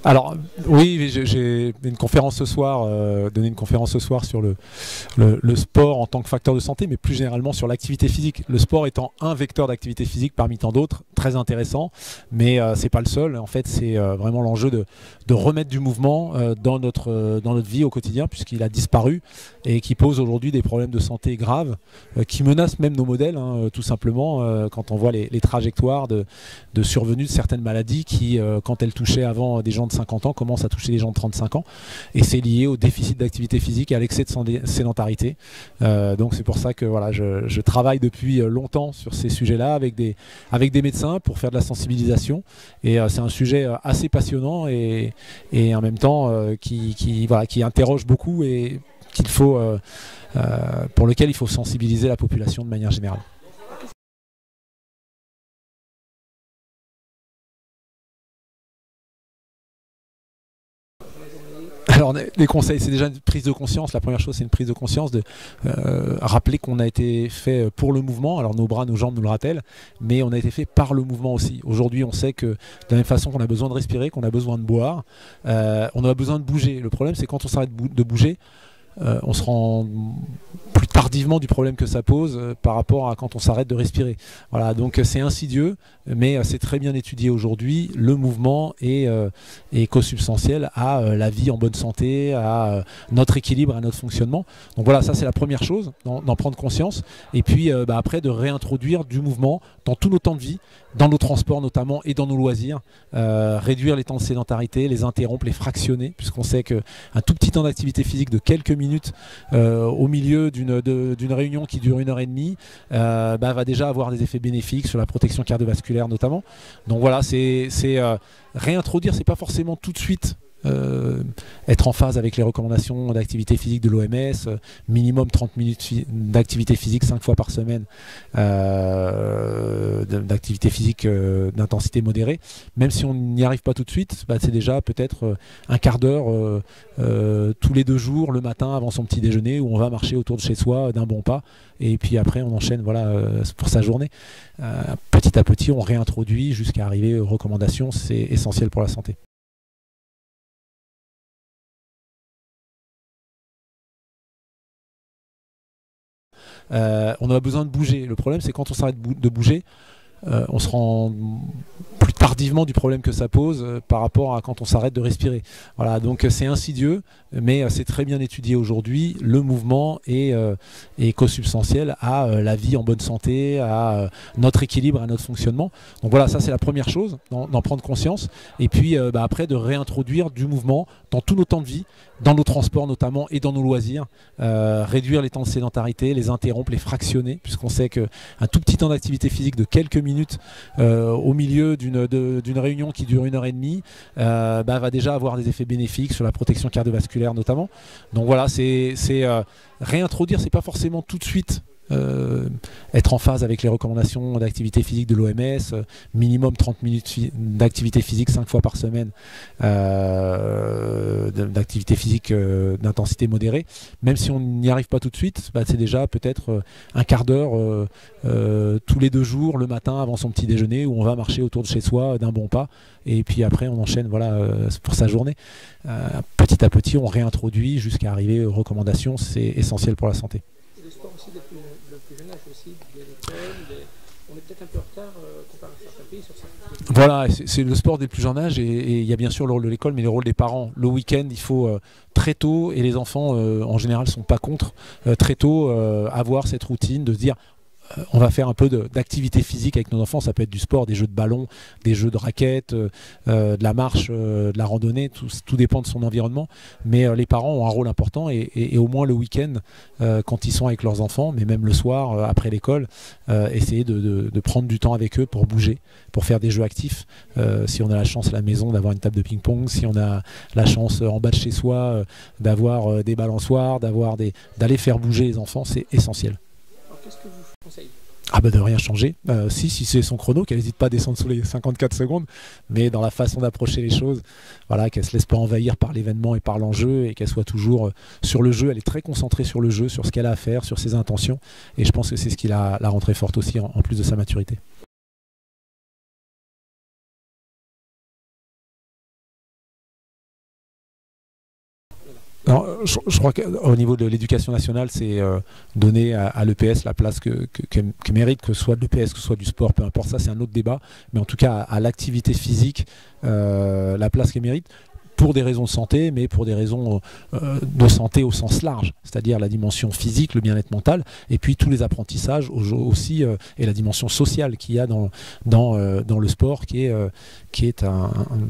Alors oui, j'ai une conférence ce soir, donné une conférence ce soir sur le sport en tant que facteur de santé, mais plus généralement sur l'activité physique. Le sport étant un vecteur d'activité physique parmi tant d'autres, très intéressant, mais c'est pas le seul. En fait, c'est vraiment l'enjeu de remettre du mouvement dans notre vie au quotidien, puisqu'il a disparu et qui pose aujourd'hui des problèmes de santé graves, qui menacent même nos modèles, hein, tout simplement, quand on voit les trajectoires de survenue de certaines maladies qui, quand elles touchaient avant des gens de 50 ans, commencent à toucher les gens de 35 ans. Et c'est lié au déficit d'activité physique et à l'excès de sédentarité. Donc c'est pour ça que voilà, je travaille depuis longtemps sur ces sujets-là avec des médecins pour faire de la sensibilisation. Et c'est un sujet assez passionnant et en même temps qui interroge beaucoup et pour lequel il faut sensibiliser la population de manière générale. Alors les conseils, c'est déjà une prise de conscience. La première chose, c'est une prise de conscience de rappeler qu'on a été fait pour le mouvement. Alors nos bras, nos jambes nous le rappellent, mais on a été fait par le mouvement aussi. Aujourd'hui, on sait que de la même façon qu'on a besoin de respirer, qu'on a besoin de boire, on a besoin de bouger. Le problème, c'est quand on s'arrête de bouger, on se rend plus tardivement du problème que ça pose par rapport à quand on s'arrête de respirer. Voilà, donc c'est insidieux, mais c'est très bien étudié aujourd'hui. Le mouvement est consubstantiel à la vie en bonne santé, à notre équilibre, à notre fonctionnement. Donc voilà, ça c'est la première chose, d'en prendre conscience. Et puis après de réintroduire du mouvement dans tous nos temps de vie, dans nos transports notamment et dans nos loisirs. Réduire les temps de sédentarité, les interrompre, les fractionner, puisqu'on sait qu'un tout petit temps d'activité physique de quelques minutes au milieu d'une réunion qui dure 1 h 30 va déjà avoir des effets bénéfiques sur la protection cardiovasculaire notamment. Donc voilà, c'est réintroduire, c'est pas forcément tout de suite être en phase avec les recommandations d'activité physique de l'OMS, minimum 30 minutes d'activité physique 5 fois par semaine, d'activité physique d'intensité modérée. Même si on n'y arrive pas tout de suite, c'est déjà peut-être un quart d'heure tous les 2 jours, le matin avant son petit déjeuner, où on va marcher autour de chez soi d'un bon pas, et puis après on enchaîne pour sa journée. Petit à petit, on réintroduit jusqu'à arriver aux recommandations, c'est essentiel pour la santé. On a besoin de bouger. Le problème, c'est quand on s'arrête de bouger, on se rend plus tardivement du problème que ça pose par rapport à quand on s'arrête de respirer. Voilà, donc c'est insidieux, mais c'est très bien étudié aujourd'hui. Le mouvement est consubstantiel à la vie en bonne santé, à notre équilibre, à notre fonctionnement. Donc voilà, ça c'est la première chose, d'en prendre conscience. Et puis après de réintroduire du mouvement dans tous nos temps de vie, dans nos transports notamment et dans nos loisirs. Réduire les temps de sédentarité, les interrompre, les fractionner, puisqu'on sait qu'un tout petit temps d'activité physique de quelques minutes au milieu d'une réunion qui dure 1 h 30 va déjà avoir des effets bénéfiques sur la protection cardiovasculaire notamment. Donc voilà, c'est réintroduire, c'est pas forcément tout de suite être en phase avec les recommandations d'activité physique de l'OMS, minimum 30 minutes d'activité physique 5 fois par semaine, d'activité physique d'intensité modérée. Même si on n'y arrive pas tout de suite, c'est déjà peut-être un quart d'heure tous les 2 jours, le matin avant son petit déjeuner, où on va marcher autour de chez soi d'un bon pas, et puis après on enchaîne pour sa journée. Petit à petit, on réintroduit jusqu'à arriver aux recommandations, c'est essentiel pour la santé. Le sport aussi depuis le plus jeune âge aussi, via l'école, on est peut-être un peu en retard comparé à certains pays sur certains. Voilà, c'est le sport des plus jeunes âges et il y a bien sûr le rôle de l'école, mais le rôle des parents. Le week-end, il faut très tôt, et les enfants en général ne sont pas contre, très tôt avoir cette routine de se dire on va faire un peu d'activité physique avec nos enfants. Ça peut être du sport, des jeux de ballon, des jeux de raquettes, de la marche, de la randonnée, tout dépend de son environnement. Mais les parents ont un rôle important et au moins le week-end, quand ils sont avec leurs enfants, mais même le soir, après l'école, essayer de prendre du temps avec eux pour bouger, pour faire des jeux actifs. Si on a la chance à la maison d'avoir une table de ping-pong, si on a la chance en bas de chez soi d'avoir des balançoires, d'aller faire bouger les enfants, c'est essentiel. Alors qu'est-ce que vous conseillez ? De rien changer. Si c'est son chrono, qu'elle n'hésite pas à descendre sous les 54 secondes, mais dans la façon d'approcher les choses, voilà, qu'elle ne se laisse pas envahir par l'événement et par l'enjeu, et qu'elle soit toujours sur le jeu. Elle est très concentrée sur le jeu, sur ce qu'elle a à faire, sur ses intentions, et je pense que c'est ce qui la rend très forte aussi, en plus de sa maturité. Alors, je crois qu'au niveau de l'éducation nationale, c'est donner à l'EPS la place que mérite, que ce soit de l'EPS, que ce soit du sport, peu importe, ça c'est un autre débat, mais en tout cas à l'activité physique, la place qu'elle mérite, pour des raisons de santé, mais pour des raisons de santé au sens large, c'est-à-dire la dimension physique, le bien-être mental, et puis tous les apprentissages aussi, et la dimension sociale qu'il y a dans le sport, qui est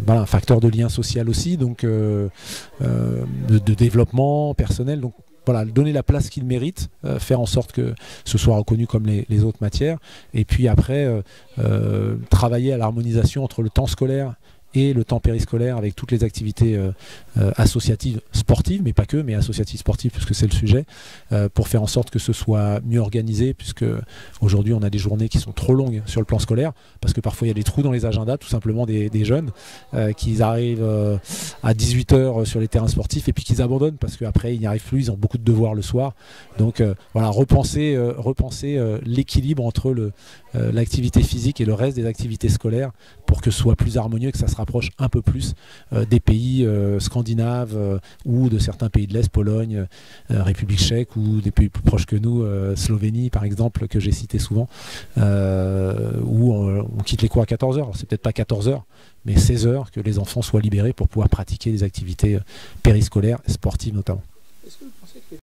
voilà, un facteur de lien social aussi, donc de développement personnel. Donc, voilà, donner la place qu'il mérite, faire en sorte que ce soit reconnu comme les autres matières, et puis après, travailler à l'harmonisation entre le temps scolaire et le temps périscolaire avec toutes les activités associatives sportives, mais pas que, mais associatives sportives puisque c'est le sujet, pour faire en sorte que ce soit mieux organisé, puisque aujourd'hui on a des journées qui sont trop longues sur le plan scolaire, parce que parfois il y a des trous dans les agendas, tout simplement des jeunes qui arrivent à 18h sur les terrains sportifs et puis qu'ils abandonnent parce qu'après ils n'y arrivent plus, ils ont beaucoup de devoirs le soir. Donc voilà, repenser l'équilibre entre l'activité physique et le reste des activités scolaires pour que ce soit plus harmonieux, que ça se rapproche un peu plus des pays scandinaves ou de certains pays de l'Est, Pologne, République tchèque, ou des pays plus proches que nous, Slovénie par exemple, que j'ai cité souvent, où on quitte les cours à 14h. Alors c'est peut-être pas 14h, mais 16h, que les enfants soient libérés pour pouvoir pratiquer des activités périscolaires, sportives notamment. Est-ce que vous pensez que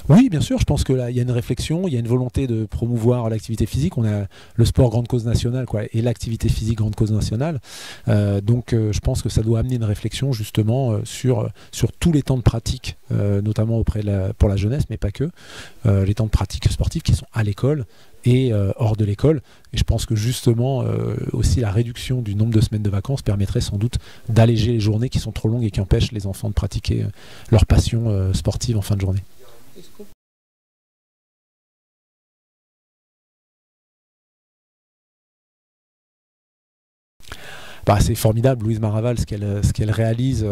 Oui, bien sûr, je pense que là, il y a une réflexion, il y a une volonté de promouvoir l'activité physique. On a le sport grande cause nationale, quoi, et l'activité physique grande cause nationale. Donc je pense que ça doit amener une réflexion justement sur tous les temps de pratique, notamment pour la jeunesse, mais pas que, les temps de pratique sportifs qui sont à l'école et hors de l'école. Et je pense que justement aussi la réduction du nombre de semaines de vacances permettrait sans doute d'alléger les journées qui sont trop longues et qui empêchent les enfants de pratiquer leur passion sportive en fin de journée. est-ce qu'on Bah, c'est formidable, Louise Maraval, ce qu'elle réalise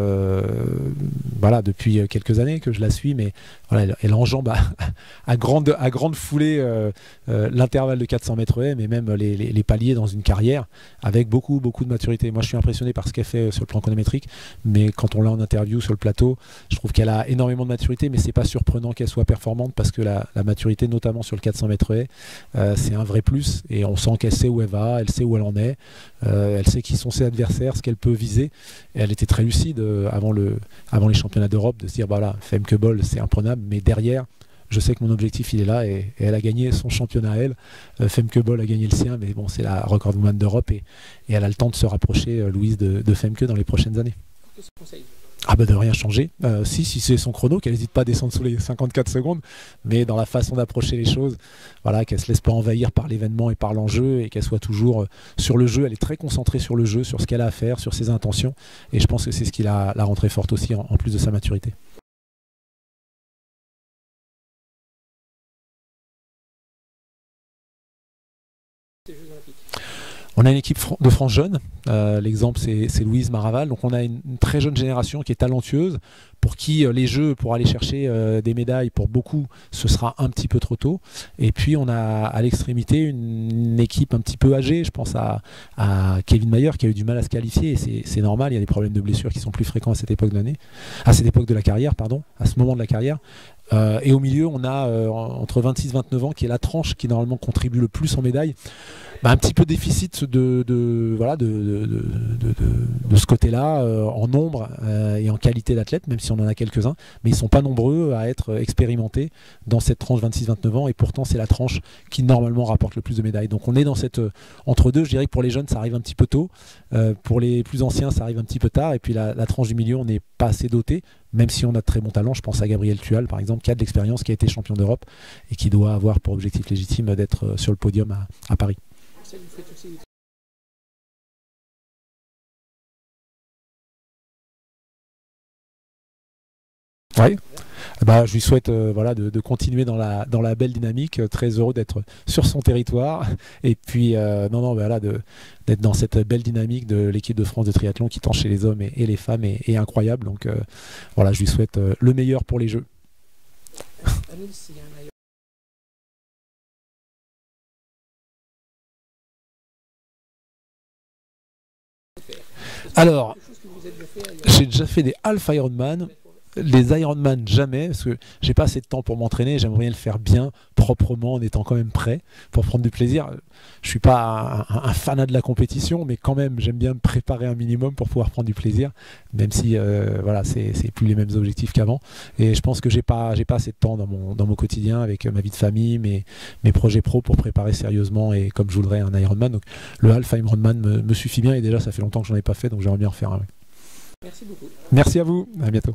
voilà, depuis quelques années que je la suis, mais voilà, elle enjambe à grande foulée l'intervalle de 400 mètres haies, mais même les paliers dans une carrière, avec beaucoup de maturité. Moi, je suis impressionné par ce qu'elle fait sur le plan chronométrique, mais quand on l'a en interview sur le plateau, je trouve qu'elle a énormément de maturité, mais c'est pas surprenant qu'elle soit performante, parce que la maturité, notamment sur le 400 mètres haies, c'est un vrai plus, et on sent qu'elle sait où elle va, elle sait où elle en est, elle sait qui sont ses adversaires, ce qu'elle peut viser, et elle était très lucide avant les championnats d'Europe de se dire, bah là, Femke Bol, c'est imprenable, mais derrière, je sais que mon objectif il est là, et elle a gagné son championnat à elle. Femke Bol a gagné le sien, mais bon, c'est la recordwoman d'Europe, et elle a le temps de se rapprocher, Louise, de Femke dans les prochaines années. qu'est-ce qu'on conseille? Ah bah de rien changer, si c'est son chrono, qu'elle n'hésite pas à descendre sous les 54 secondes, mais dans la façon d'approcher les choses, voilà, qu'elle ne se laisse pas envahir par l'événement et par l'enjeu, et qu'elle soit toujours sur le jeu. Elle est très concentrée sur le jeu, sur ce qu'elle a à faire, sur ses intentions, et je pense que c'est ce qui la rend très forte aussi, en plus de sa maturité. Ces Jeux Olympiques. On a une équipe de France jeune, l'exemple c'est Louise Maraval, donc on a une très jeune génération qui est talentueuse, pour qui les Jeux, pour aller chercher des médailles, pour beaucoup, ce sera un petit peu trop tôt. Et puis on a à l'extrémité une équipe un petit peu âgée, je pense à Kevin Mayer qui a eu du mal à se qualifier, et c'est normal, il y a des problèmes de blessures qui sont plus fréquents à cette époque de l'année, à cette époque de la carrière, pardon, à ce moment de la carrière. Et au milieu, on a entre 26 et 29 ans, qui est la tranche qui normalement contribue le plus en médailles. Bah, un petit peu déficit de ce côté-là, en nombre et en qualité d'athlète, même si on en a quelques-uns, mais ils ne sont pas nombreux à être expérimentés dans cette tranche 26-29 ans, et pourtant c'est la tranche qui normalement rapporte le plus de médailles. Donc on est dans cette entre-deux. Je dirais que pour les jeunes ça arrive un petit peu tôt, pour les plus anciens ça arrive un petit peu tard, et puis la tranche du milieu on n'est pas assez doté, même si on a de très bons talents. Je pense à Gabriel Tual par exemple, qui a de l'expérience, qui a été champion d'Europe et qui doit avoir pour objectif légitime d'être sur le podium à Paris. Ça, vous faites aussi Ouais. Bah, je lui souhaite voilà, de continuer dans la belle dynamique, très heureux d'être sur son territoire, et puis voilà, d'être dans cette belle dynamique de l'équipe de France de triathlon qui, tant chez les hommes et les femmes, est incroyable. Donc voilà, je lui souhaite le meilleur pour les Jeux. Anil, s'il y a un Alors, quelque chose que vous avez déjà fait ailleurs? j'ai déjà fait des half Ironman. Les Ironman jamais, parce que j'ai pas assez de temps pour m'entraîner, j'aimerais bien le faire bien, proprement, en étant quand même prêt pour prendre du plaisir. Je suis pas un fanat de la compétition, mais quand même j'aime bien me préparer un minimum pour pouvoir prendre du plaisir, même si voilà, c'est plus les mêmes objectifs qu'avant. Et je pense que j'ai pas assez de temps dans mon quotidien avec ma vie de famille, mes projets pro pour préparer sérieusement et comme je voudrais un Ironman. Donc le half Ironman me suffit bien et déjà ça fait longtemps que j'en ai pas fait, donc j'aimerais bien en faire un. Merci beaucoup. Merci à vous, à bientôt.